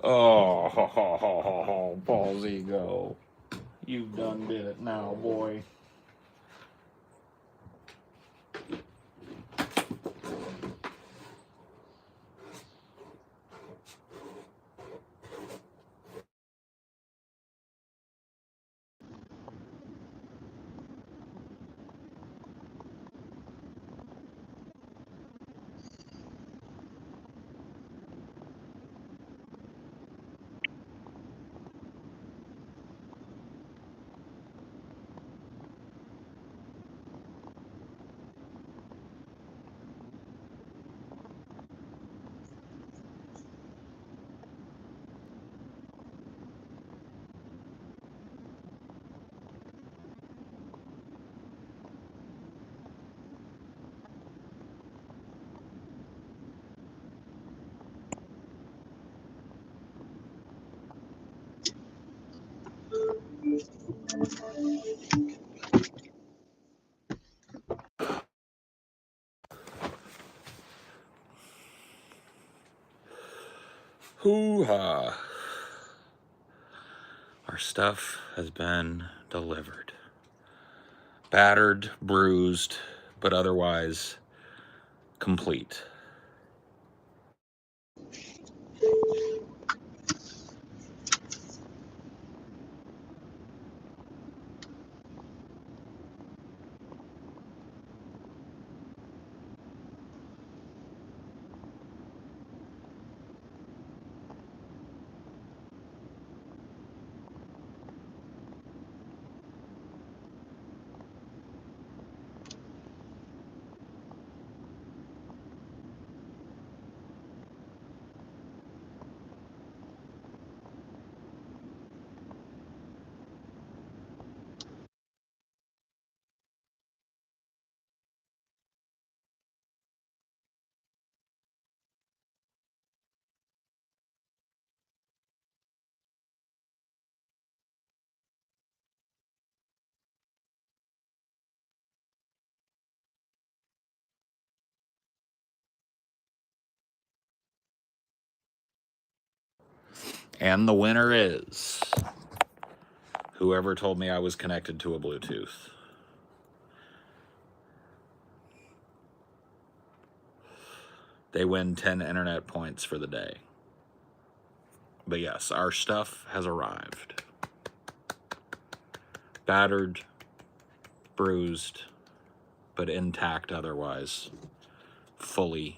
Oh, Paul's ego. You done did it now, boy. Hoo-ha. Our stuff has been delivered. Battered, bruised, but otherwise complete. And the winner is whoever told me I was connected to a Bluetooth. They win 10 internet points for the day. But yes, our stuff has arrived. Battered, bruised, but intact otherwise. Fully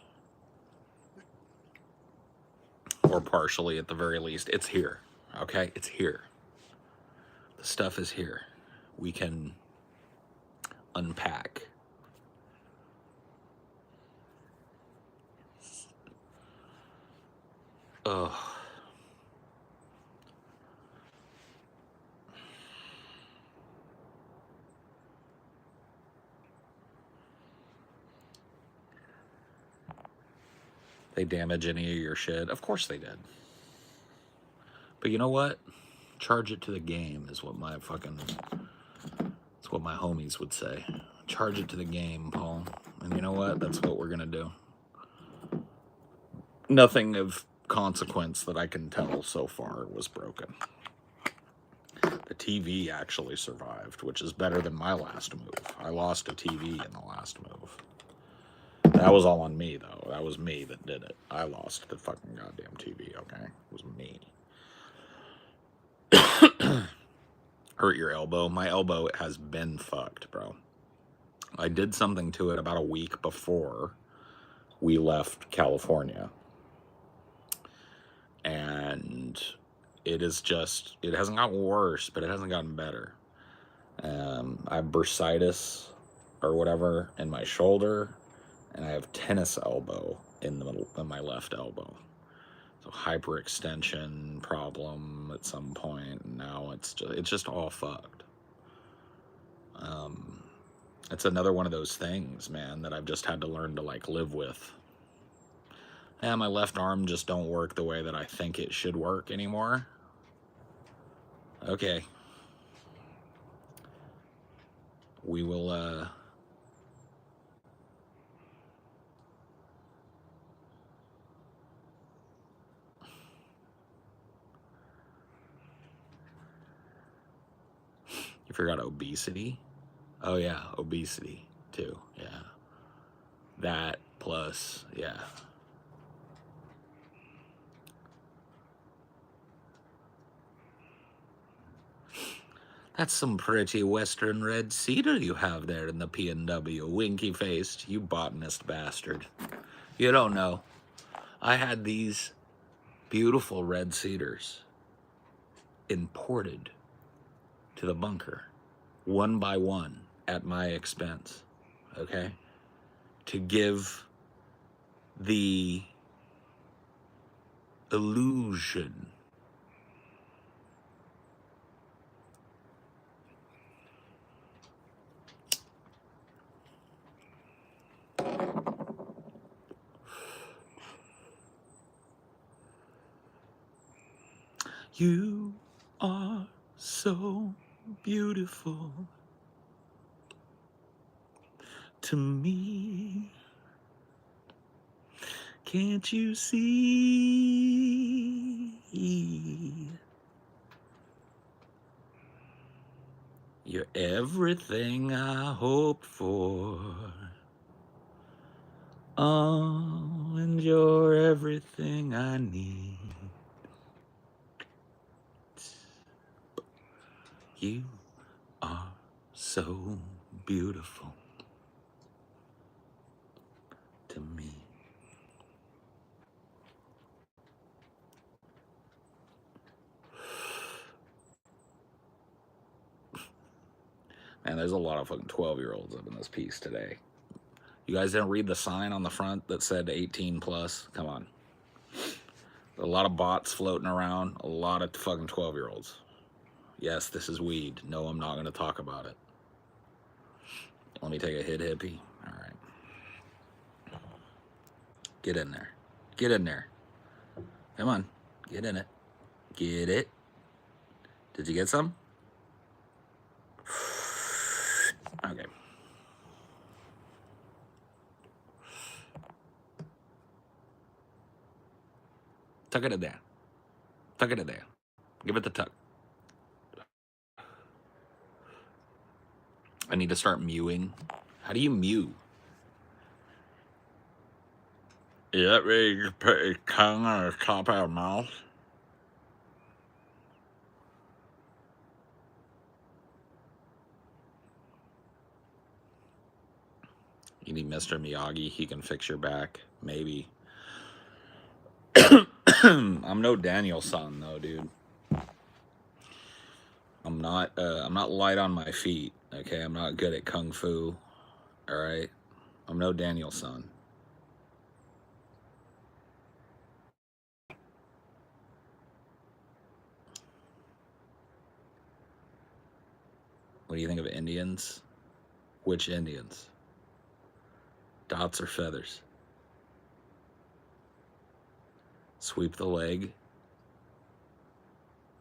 or partially at the very least. It's here, okay? It's here. The stuff is here. We can unpack. Ugh. They damage any of your shit? Of course they did. But you know what? Charge it to the game is what my fucking... That's what my homies would say. Charge it to the game, Paul. And you know what? That's what we're gonna do. Nothing of consequence that I can tell so far was broken. The TV actually survived, which is better than my last move. I lost a TV in the last move. That was all on me, though. That was me that did it. I lost the fucking goddamn TV, okay? It was me. Hurt your elbow? My elbow has been fucked, bro. I did something to it about a week before we left California. And it is just, it hasn't gotten worse, but it hasn't gotten better. I have bursitis or whatever in my shoulder, and I have tennis elbow in my left elbow. So hyperextension problem at some point, and now it's just all fucked. It's another one of those things, man, that I've just had to learn to like live with. And my left arm just don't work the way that I think it should work anymore. Okay. We will You forgot obesity? Oh yeah, obesity too. Yeah. That plus, yeah. That's some pretty western red cedar you have there in the P&W. Winky faced, you botanist bastard. You don't know. I had these beautiful red cedars imported to the bunker, one by one, at my expense, okay? To give the illusion you are so beautiful to me. Can't you see? You're everything I hoped for. Oh, and you're everything I need. You are so beautiful to me. Man, there's a lot of fucking 12-year-olds up in this piece today. You guys didn't read the sign on the front that said 18 plus? Come on. A lot of bots floating around, a lot of fucking 12-year-olds. Yes, this is weed. No, I'm not going to talk about it. Let me take a hit, hippie. All right. Get in there. Get in there. Come on. Get in it. Get it. Did you get some? Okay. Tuck it in there. Tuck it in there. Give it the tuck. I need to start mewing. How do you mew? Is that where you just put your tongue on the top of your mouth? You need Mr. Miyagi. He can fix your back. Maybe. I'm no Daniel-san though, dude. I'm not light on my feet. Okay, I'm not good at kung fu. All right, I'm no Daniel-san. What do you think of Indians? Which Indians? Dots or feathers? Sweep the leg.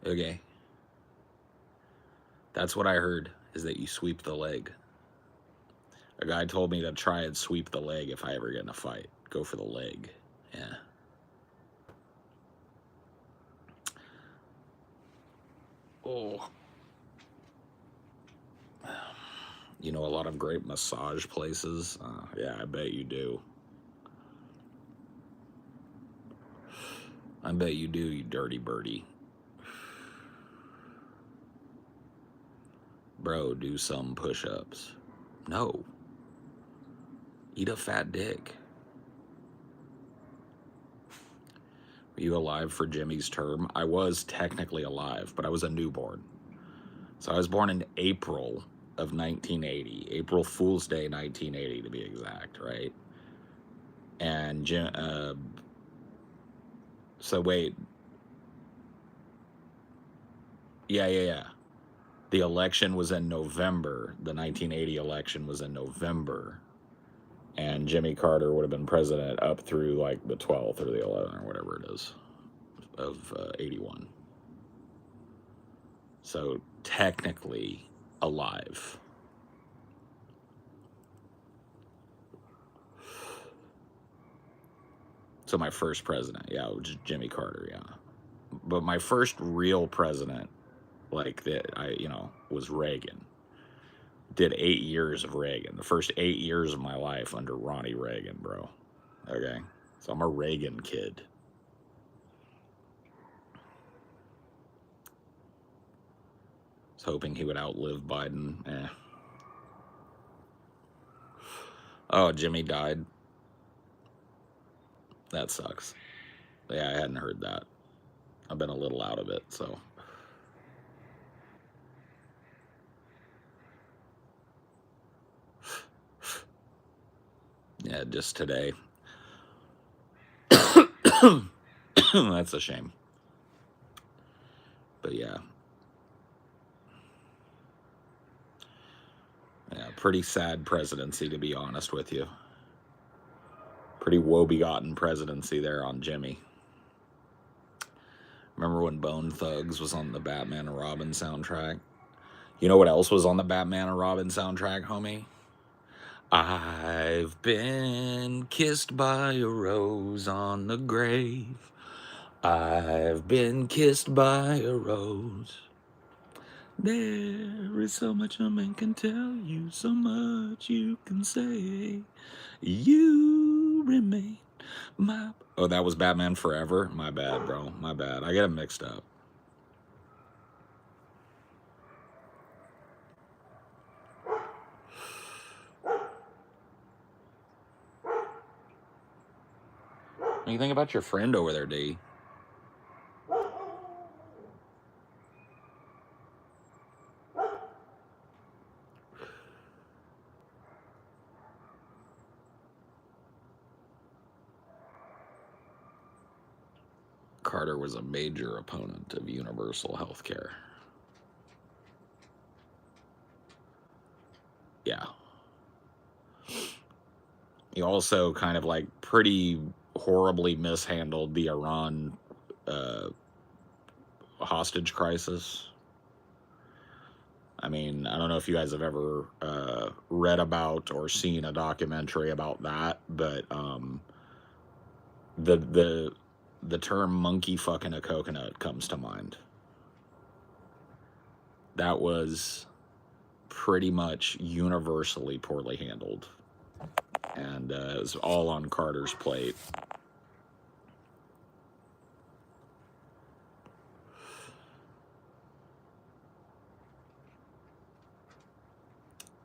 Okay. That's what I heard, is that you sweep the leg. A guy told me to try and sweep the leg if I ever get in a fight. Go for the leg. Yeah. Oh. You know a lot of great massage places? Yeah, I bet you do. I bet you do, you dirty birdie. Bro, do some push-ups. No. Eat a fat dick. Were you alive for Jimmy's term? I was technically alive, but I was a newborn. So I was born in April of 1980. April Fool's Day 1980 to be exact, right? And so wait. Yeah. The election was in November. The 1980 election was in November. And Jimmy Carter would have been president up through like the 12th or the 11th or whatever it is of 81. So technically alive. So my first president, yeah, was Jimmy Carter, yeah. But my first real president like that. Was Reagan. Did 8 years of Reagan. The first 8 years of my life under Ronnie Reagan, bro. Okay, so I'm a Reagan kid. Was hoping he would outlive Biden. Oh, Jimmy died. That sucks. Yeah, I hadn't heard that. I've been a little out of it, so. Yeah, just today. That's a shame. But yeah. Yeah, pretty sad presidency, to be honest with you. Pretty woe-begotten presidency there on Jimmy. Remember when Bone Thugs was on the Batman and Robin soundtrack? You know what else was on the Batman and Robin soundtrack, homie? I've been kissed by a rose on the grave. I've been kissed by a rose. There is so much a man can tell you, so much you can say. You remain my... Oh, that was Batman Forever? My bad, bro. My bad. I got it mixed up. What do you think about your friend over there, D? Carter was a major opponent of universal health care. Yeah. He also kind of like pretty horribly mishandled the Iran hostage crisis. I mean, I don't know if you guys have ever read about or seen a documentary about that, but the term monkey fucking a coconut comes to mind. That was pretty much universally poorly handled. And it was all on Carter's plate.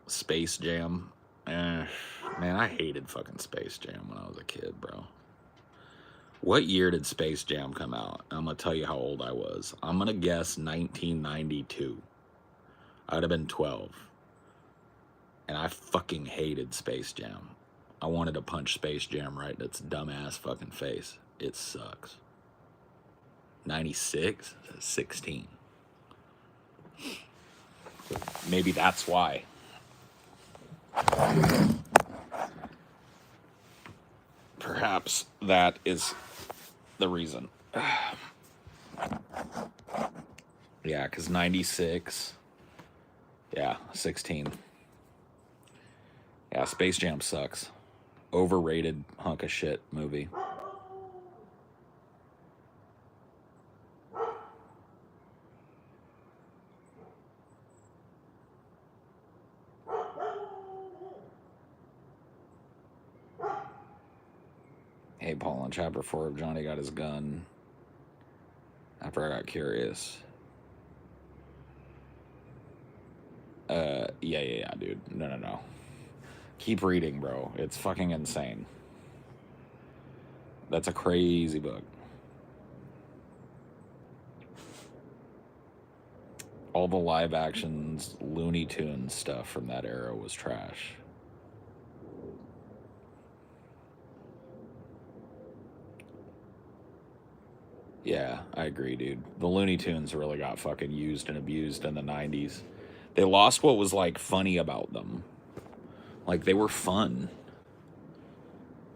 Space Jam. Man, I hated fucking Space Jam when I was a kid, bro. What year did Space Jam come out? I'm going to tell you how old I was. I'm going to guess 1992. I'd have been 12. And I fucking hated Space Jam. I wanted to punch Space Jam right in its dumbass fucking face. It sucks. 96? 16. Maybe that's why. Perhaps that is the reason. Yeah, because 96. Yeah, 16. Yeah, Space Jam sucks. Overrated hunk of shit movie. Hey, Paul, in chapter 4 of Johnny Got His Gun, after I got curious. Yeah, dude. No. Keep reading, bro. It's fucking insane. That's a crazy book. All the live actions, Looney Tunes stuff from that era was trash. Yeah, I agree, dude. The Looney Tunes really got fucking used and abused in the 90s. They lost what was, like, funny about them. Like, they were fun.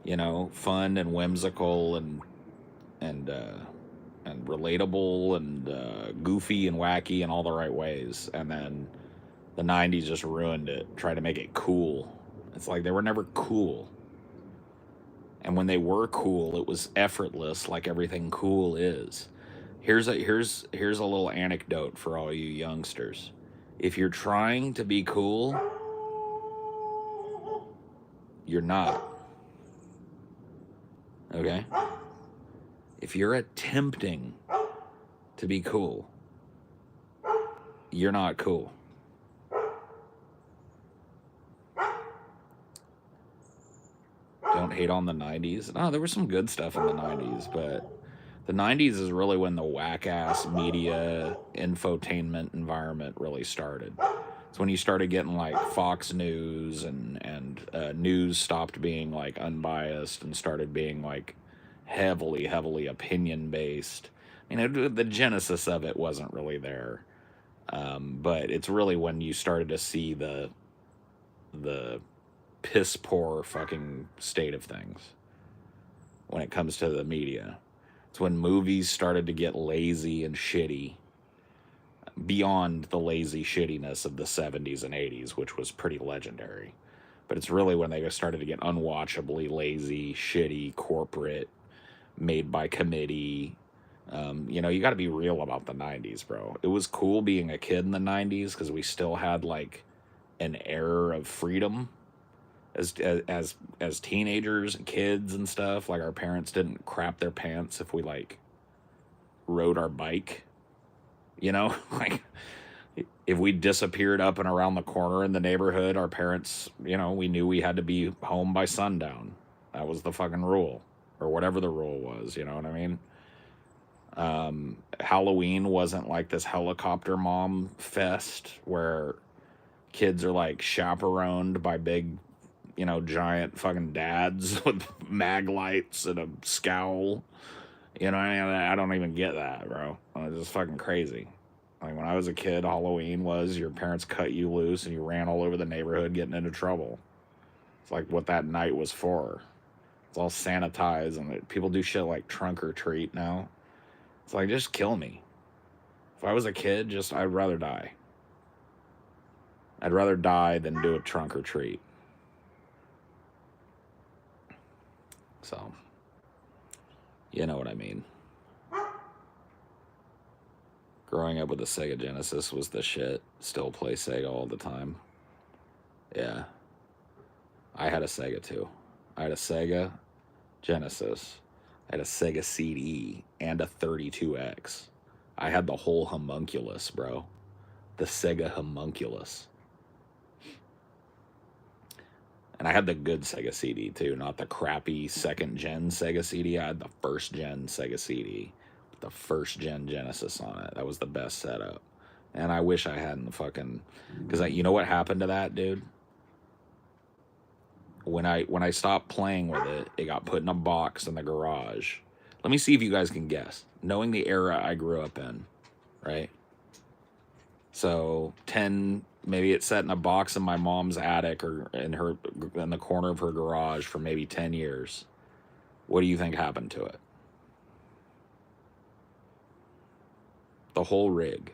You know, fun and whimsical and relatable and goofy and wacky in all the right ways. And then the 90s just ruined it, tried to make it cool. It's like they were never cool. And when they were cool, it was effortless, like everything cool is. Here's a little anecdote for all you youngsters. If you're trying to be cool, you're not. Okay? If you're attempting to be cool, you're not cool. Don't hate on the 90s. No, there was some good stuff in the 90s, but the 90s is really when the whack-ass media infotainment environment really started. It's when you started getting like Fox News and news stopped being like unbiased and started being like heavily opinion-based. I mean, the genesis of it wasn't really there. But it's really when you started to see the piss poor fucking state of things when it comes to the media. It's when movies started to get lazy and shitty beyond the lazy shittiness of the 70s and 80s, which was pretty legendary. But it's really when they started to get unwatchably lazy, shitty, corporate, made by committee. You got to be real about the 90s, bro. It was cool being a kid in the 90s because we still had like an era of freedom as teenagers and kids and stuff. Like our parents didn't crap their pants if we like rode our bike, like if we disappeared up and around the corner in the neighborhood, our parents, we knew we had to be home by sundown. That was the fucking rule, or whatever the rule was, you know what I mean? Halloween wasn't like this helicopter mom fest where kids are like chaperoned by big, giant fucking dads with mag lights and a scowl. I don't even get that, bro. It's just fucking crazy. Like when I was a kid, Halloween was your parents cut you loose and you ran all over the neighborhood getting into trouble. It's like what that night was for. It's all sanitized and people do shit like trunk or treat now. It's like, just kill me. If I was a kid, I'd rather die. I'd rather die than do a trunk or treat. So, you know what I mean. Growing up with a Sega Genesis was the shit. Still play Sega all the time. Yeah. I had a Sega too. I had a Sega Genesis. I had a Sega CD and a 32X. I had the whole homunculus, bro. The Sega homunculus. And I had the good Sega CD too, not the crappy second gen Sega CD. I had the first gen Sega CD with the first gen Genesis on it. That was the best setup. And I wish I hadn't because you know what happened to that, dude? When I stopped playing with it, it got put in a box in the garage. Let me see if you guys can guess. Knowing the era I grew up in, right? So maybe it's set in a box in my mom's attic or in the corner of her garage for maybe 10 years. What do you think happened to it? The whole rig.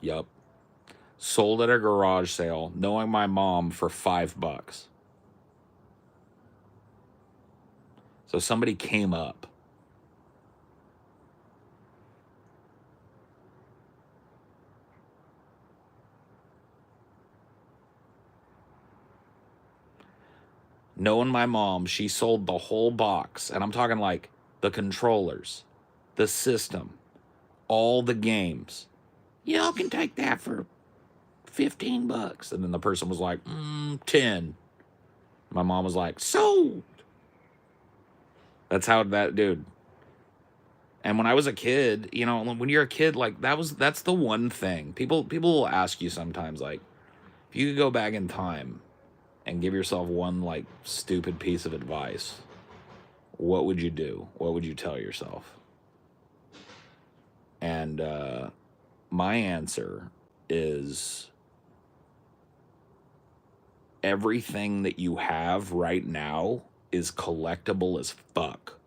Yup. Sold at a garage sale, knowing my mom, for $5. So somebody came up. Knowing my mom, she sold the whole box. And I'm talking like the controllers, the system, all the games. Y'all can take that for $15. And then the person was like, 10. My mom was like, sold. That's how that dude. And when I was a kid, when you're a kid, like that's the one thing. People will ask you sometimes, like, if you could go back in time and give yourself one like stupid piece of advice, what would you do? What would you tell yourself? And my answer is everything that you have right now is collectible as fuck.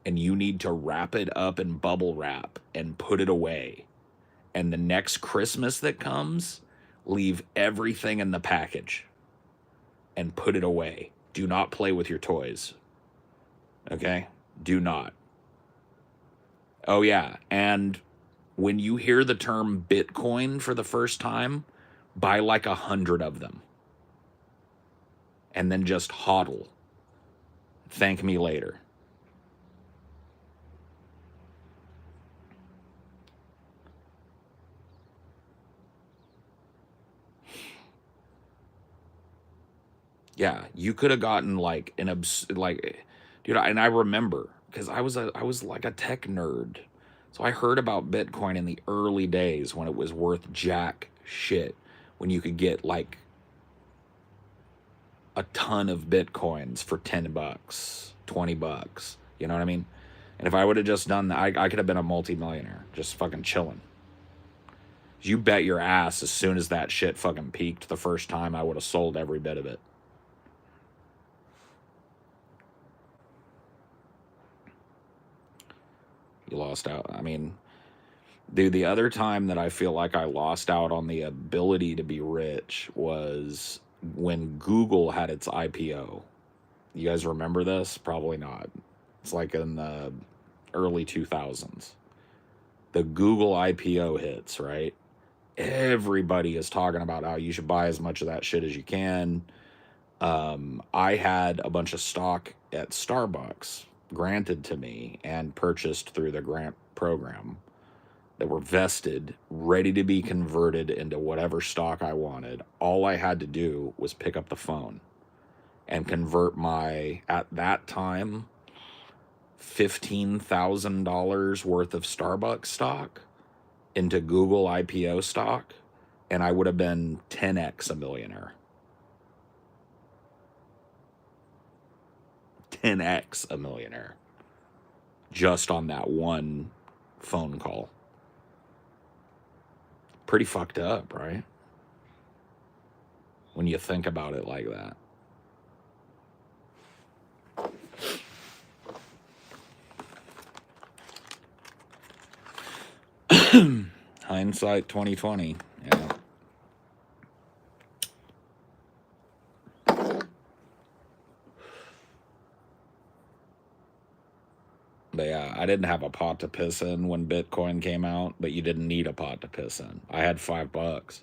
And you need to wrap it up in bubble wrap and put it away. And the next Christmas that comes, leave everything in the package and put it away. Do not play with your toys. Okay? Do not. Oh, yeah. And when you hear the term Bitcoin for the first time, buy like 100 of them and then just hodl. Thank me later. Yeah, you could have gotten like dude. And I remember because I was like a tech nerd, so I heard about Bitcoin in the early days when it was worth jack shit, when you could get like a ton of Bitcoins for $10, $20. You know what I mean? And if I would have just done that, I could have been a multimillionaire, just fucking chilling. You bet your ass, as soon as that shit fucking peaked the first time, I would have sold every bit of it. You lost out. I mean, dude, the other time that I feel like I lost out on the ability to be rich was when Google had its IPO. You guys remember this? Probably not. It's like in the early 2000s. The Google IPO hits, right? Everybody is talking about how you should buy as much of that shit as you can. I had a bunch of stock at Starbucks granted to me and purchased through the grant program that were vested, ready to be converted into whatever stock I wanted. All I had to do was pick up the phone and convert my, at that time, $15,000 worth of Starbucks stock into Google IPO stock, and I would have been 10x a millionaire. 10x a millionaire just on that one phone call. Pretty fucked up, right? When you think about it like that. Hindsight 2020. Yeah. But yeah, I didn't have a pot to piss in when Bitcoin came out, but you didn't need a pot to piss in. I had $5.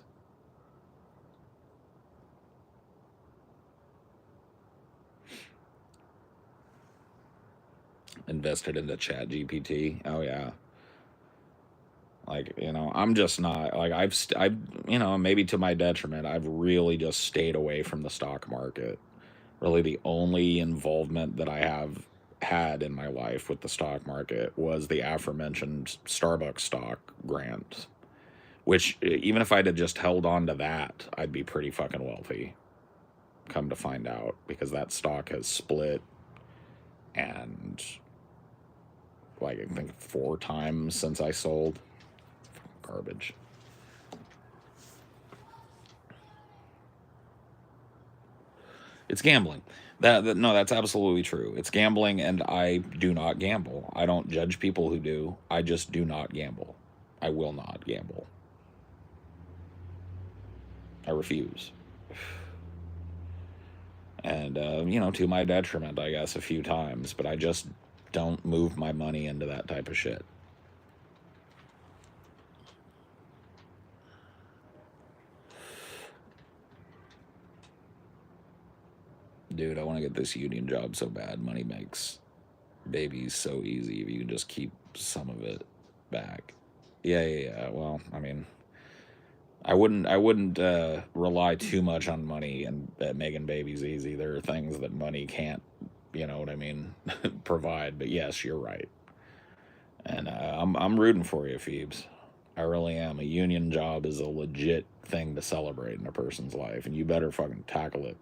Invested into Chat GPT. Oh yeah. Like, I'm just not like I've maybe to my detriment, I've really just stayed away from the stock market. Really, the only involvement that I have had in my life with the stock market was the aforementioned Starbucks stock grant, which even if I'd have just held on to that, I'd be pretty fucking wealthy. Come to find out, because that stock has split and like I think 4 times since I sold. Garbage. It's gambling. No, that's absolutely true. It's gambling, and I do not gamble. I don't judge people who do. I just do not gamble. I will not gamble. I refuse. And to my detriment, I guess, a few times, but I just don't move my money into that type of shit. Dude, I want to get this union job so bad. Money makes babies so easy if you can just keep some of it back. Yeah. Well, I mean, I wouldn't rely too much on money and making babies easy. There are things that money can't, you know what I mean, provide. But yes, you're right, and I'm rooting for you, Phoebes. I really am. A union job is a legit thing to celebrate in a person's life, and you better fucking tackle it.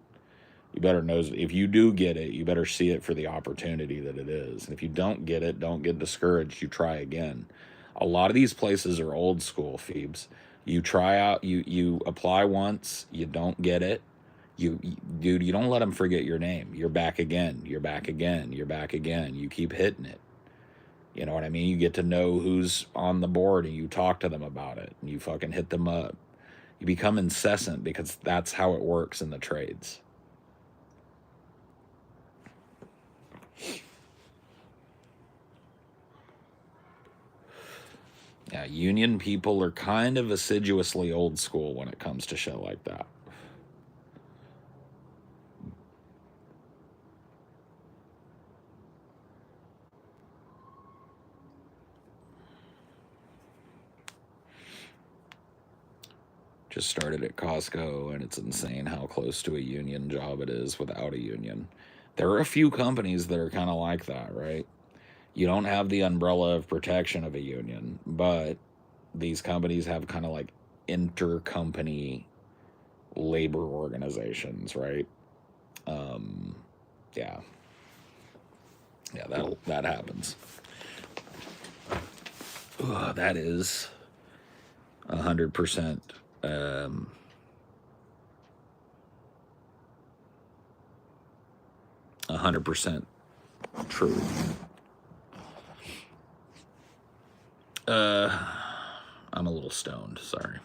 You better know, if you do get it, you better see it for the opportunity that it is. And if you don't get it, don't get discouraged. You try again. A lot of these places are old school, Phoebes. You try out, you apply once, you don't get it. Dude, you don't let them forget your name. You're back again. You're back again. You're back again. You keep hitting it. You know what I mean? You get to know who's on the board and you talk to them about it and you fucking hit them up. You become incessant, because that's how it works in the trades. union people are kind of assiduously old school when it comes to shit like that. Just started at Costco, and it's insane how close to a union job it is without a union. There are a few companies that are kind of like that, right? You don't have the umbrella of protection of a union, but these companies have kind of like intercompany labor organizations, right? Yeah. Yeah, that happens. That is 100%. 100% true. I'm a little stoned, sorry.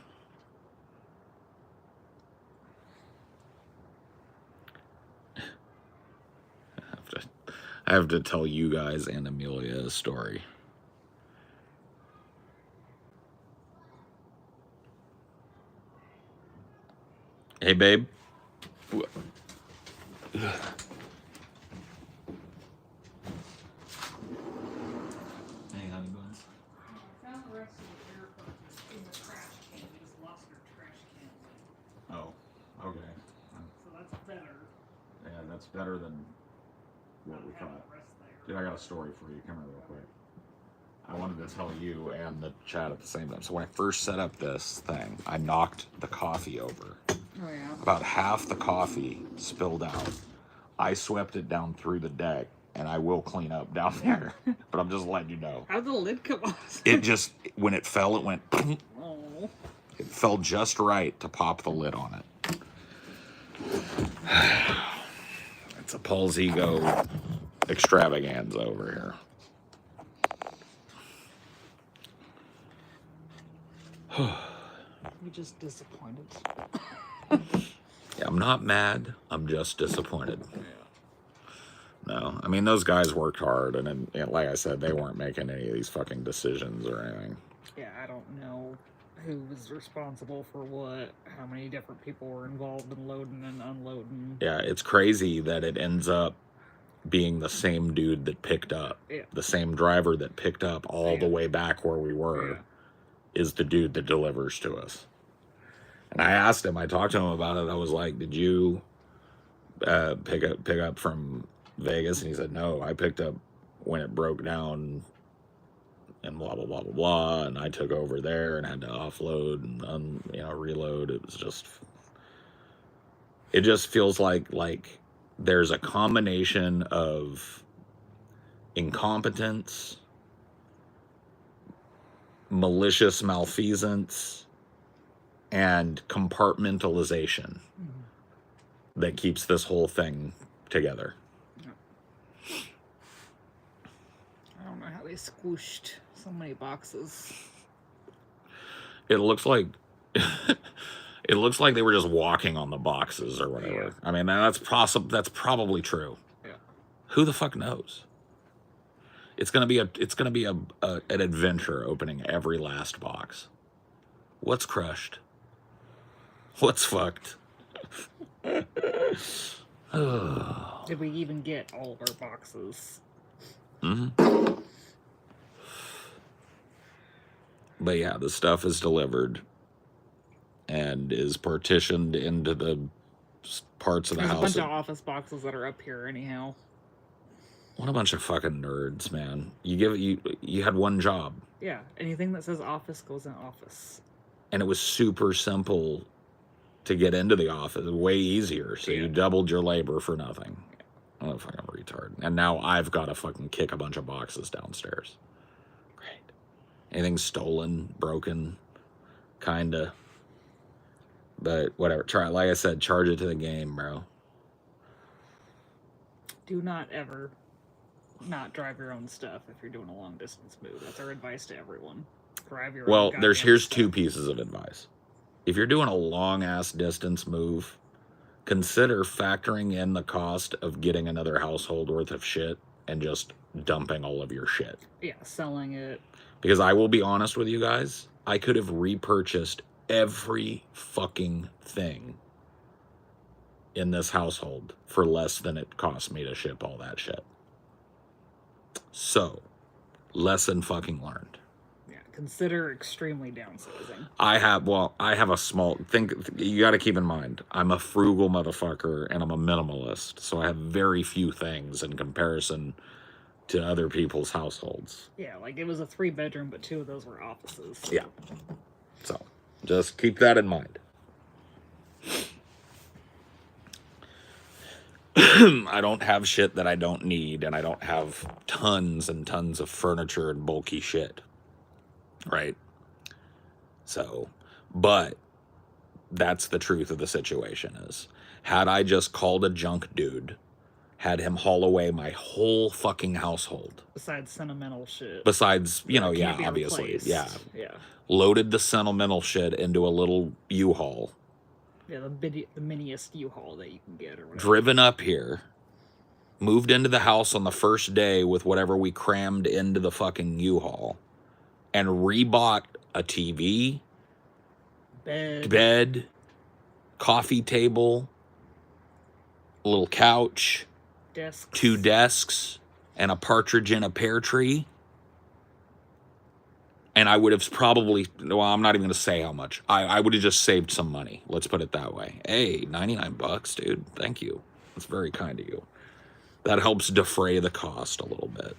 I have to tell you guys and Amelia a story. Hey, babe. Hey, honey buns. I found the rest of the beer cartridge in the trash can. You just lost your trash can lid. Oh, okay. So that's better. Yeah, that's better than what we thought. Dude, I got a story for you. Come here real quick. I wanted to tell you and the chat at the same time. So when I first set up this thing, I knocked the coffee over. Oh, yeah. About half the coffee spilled out. I swept it down through the deck, and I will clean up down there. But I'm just letting you know. How'd the lid come off? It just, when it fell, it went. Oh. It fell just right to pop the lid on it. It's a Paul's ego extravaganza over here. You're just disappointed. Yeah, I'm not mad. I'm just disappointed. No, I mean, those guys worked hard, and like I said, they weren't making any of these fucking decisions or anything. Yeah, I don't know who was responsible for what, how many different people were involved in loading and unloading. Yeah, it's crazy that it ends up being the same dude that picked up, the same driver that picked up all the way back where we were, is the dude that delivers to us. And I asked him, I talked to him about it. I was like, did you pick up from Vegas? And he said, no, I picked up when it broke down and blah, blah, blah, blah, blah. And I took over there and had to offload and, reload. It was just, it just feels like there's a combination of incompetence, malicious malfeasance, and compartmentalization that keeps this whole thing together. I don't know how they squished so many boxes. It looks like it looks like they were just walking on the boxes or whatever. Yeah. I mean, that's probably true. Yeah. Who the fuck knows? It's gonna be an adventure opening every last box. What's crushed? What's fucked? Did we even get all of our boxes? Mm-hmm. But yeah, the stuff is delivered and is partitioned into the parts of the house. There's a bunch of office boxes that are up here anyhow. What a bunch of fucking nerds, man. You had one job. Yeah, anything that says office goes in office. And it was super simple to get into the office, way easier. So you doubled your labor for nothing. I'm a fucking retard. And now I've got to fucking kick a bunch of boxes downstairs. Great. Anything stolen, broken, kinda. But whatever. Like I said, charge it to the game, bro. Do not ever not drive your own stuff if you're doing a long distance move. That's our advice to everyone. Drive your own. Well, here's two pieces of advice. If you're doing a long ass distance move, consider factoring in the cost of getting another household worth of shit and just dumping all of your shit. Yeah, selling it. Because I will be honest with you guys, I could have repurchased every fucking thing in this household for less than it cost me to ship all that shit. So, lesson fucking learned. Yeah, consider extremely downsizing. I have a small, you got to keep in mind, I'm a frugal motherfucker and I'm a minimalist. So I have very few things in comparison to other people's households. Yeah, like it was a 3-bedroom, but 2 of those were offices. Yeah. So, just keep that in mind. I don't have shit that I don't need, and I don't have tons and tons of furniture and bulky shit. Right? So, but that's the truth of the situation is, had I just called a junk dude, had him haul away my whole fucking household. Besides sentimental shit. Besides, you know, Can't yeah, obviously. replaced. Yeah. Yeah. Loaded the sentimental shit into a little U-Haul. Yeah, the miniest U-Haul that you can get or whatever. Driven up here. Moved into the house on the first day with whatever we crammed into the fucking U-Haul. And rebought a TV. Bed. Coffee table. A little couch. Desks. 2 desks. And a partridge in a pear tree. And I would have probably, well, I'm not even going to say how much. I would have just saved some money. Let's put it that way. Hey, $99, dude. Thank you. That's very kind of you. That helps defray the cost a little bit.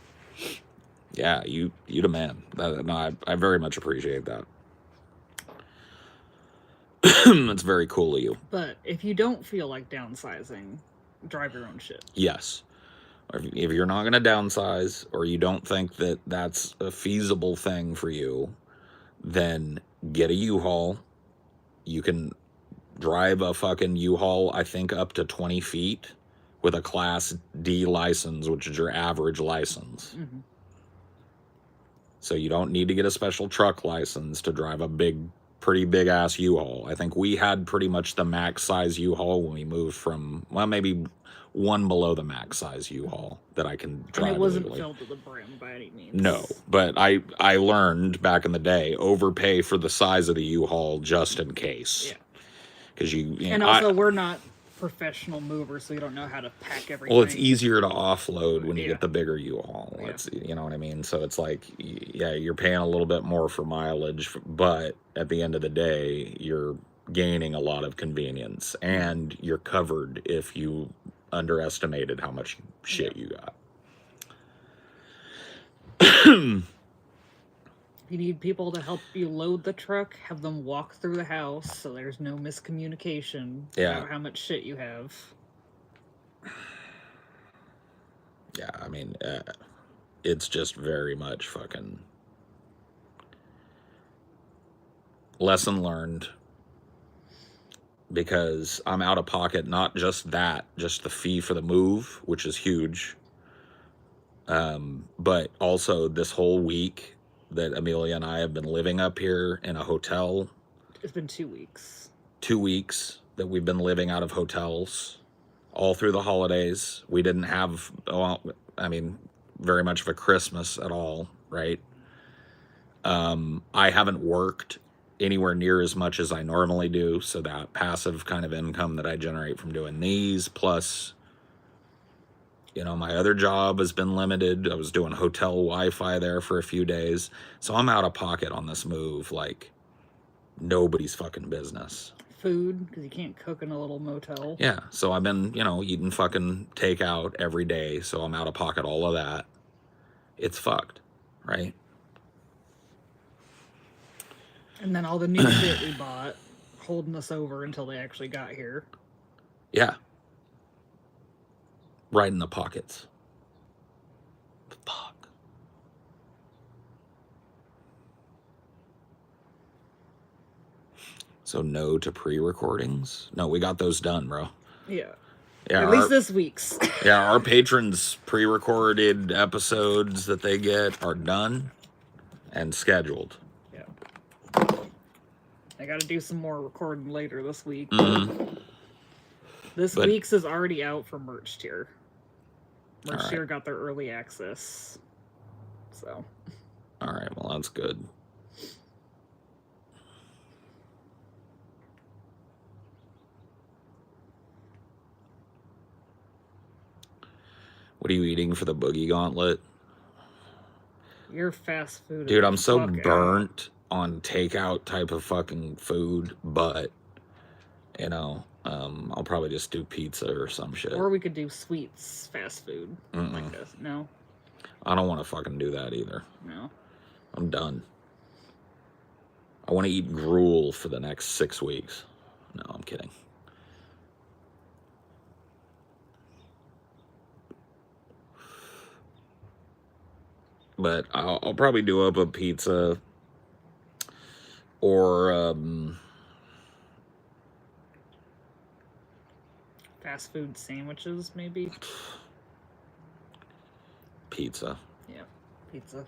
Yeah, you the man. No, I very much appreciate that. That's very cool of you. But if you don't feel like downsizing, drive your own shit. Yes. If you're not going to downsize, or you don't think that that's a feasible thing for you, then get a U-Haul. You can drive a fucking U-Haul, I think, up to 20 feet with a Class D license, which is your average license. Mm-hmm. So you don't need to get a special truck license to drive a pretty big-ass U-Haul. I think we had pretty much the max size U-Haul when we moved from, well, maybe one below the max size U-Haul that I can drive. And it wasn't legally. filled to the brim by any means. No, but I learned back in the day, overpay for the size of the U-Haul just in case. Yeah. Because and also, we're not professional movers, so we don't know how to pack everything. Well, it's easier to offload when you get the bigger U-Haul. Yeah. It's, you know what I mean? So it's like, yeah, you're paying a little bit more for mileage, but at the end of the day, you're gaining a lot of convenience, and you're covered if you underestimated how much shit you got. If you need people to help you load the truck, have them walk through the house so there's no miscommunication about how much shit you have. Yeah, I mean, it's just very much fucking lesson learned, because I'm out of pocket, not just that, just the fee for the move, which is huge, but also this whole week that Amelia and I have been living up here in a hotel. It's been 2 weeks. 2 weeks that we've been living out of hotels all through the holidays. We didn't have, well, I mean, very much of a Christmas at all, right? I haven't worked anywhere near as much as I normally do, so that passive kind of income that I generate from doing these, plus, you know, my other job has been limited. I was doing hotel Wi-Fi there for a few days, so I'm out of pocket on this move like nobody's fucking business. Food, because you can't cook in a little motel. Yeah, so I've been, you know, eating fucking takeout every day, so I'm out of pocket all of that. It's fucked, right? And then all the new shit we bought, holding us over until they actually got here. Yeah. Right in the pockets. Fuck. So no to pre-recordings? No, we got those done, bro. Yeah. Yeah, at least this week's. Yeah, our patrons' pre-recorded episodes that they get are done and scheduled. Yeah. I got to do some more recording later this week. Mm-hmm. This week's is already out for merch tier. Mercier got their early access. So. All right, well, that's good. What are you eating for the boogie gauntlet? Your fast food. Dude, I'm so burnt on takeout type of fucking food, but, you know, I'll probably just do pizza or some shit. Or we could do sweets fast food. Like this. No. I don't want to fucking do that either. No. I'm done. I want to eat gruel for the next 6 weeks. No, I'm kidding. But I'll probably do up a pizza or fast food sandwiches, maybe. Pizza. Yeah, pizza.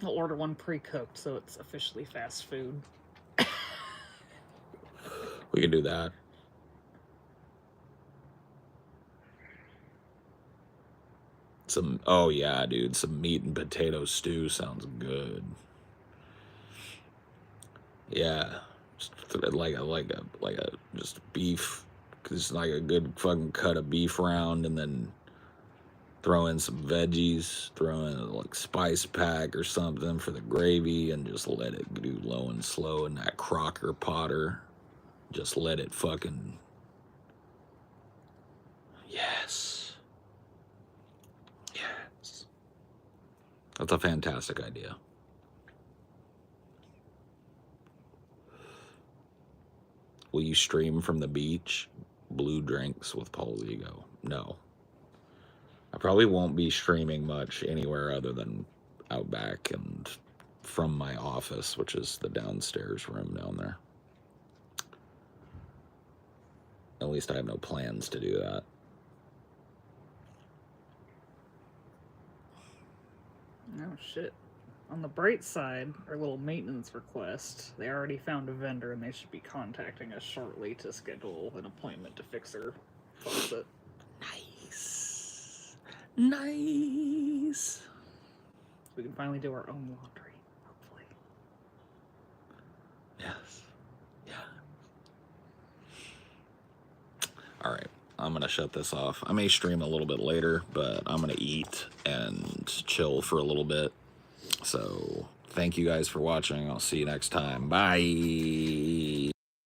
I'll order one pre-cooked, so it's officially fast food. We can do that. Oh yeah, dude, some meat and potato stew sounds good. Yeah, just like a just beef, just like a good fucking cut of beef round, and then throw in some veggies, throw in like spice pack or something for the gravy, and just let it do low and slow in that crocker potter. Just let it fucking, yes. Yes. That's a fantastic idea. Will you stream from the beach? Blue drinks with Paul's ego. No. I probably won't be streaming much anywhere other than out back and from my office, which is the downstairs room down there. At least I have no plans to do that. Oh, shit. On the bright side, our little maintenance request, they already found a vendor and they should be contacting us shortly to schedule an appointment to fix our faucet. Nice. Nice. We can finally do our own laundry, hopefully. Yes. Yeah. All right. I'm going to shut this off. I may stream a little bit later, but I'm going to eat and chill for a little bit. So, thank you guys for watching. I'll see you next time. Bye.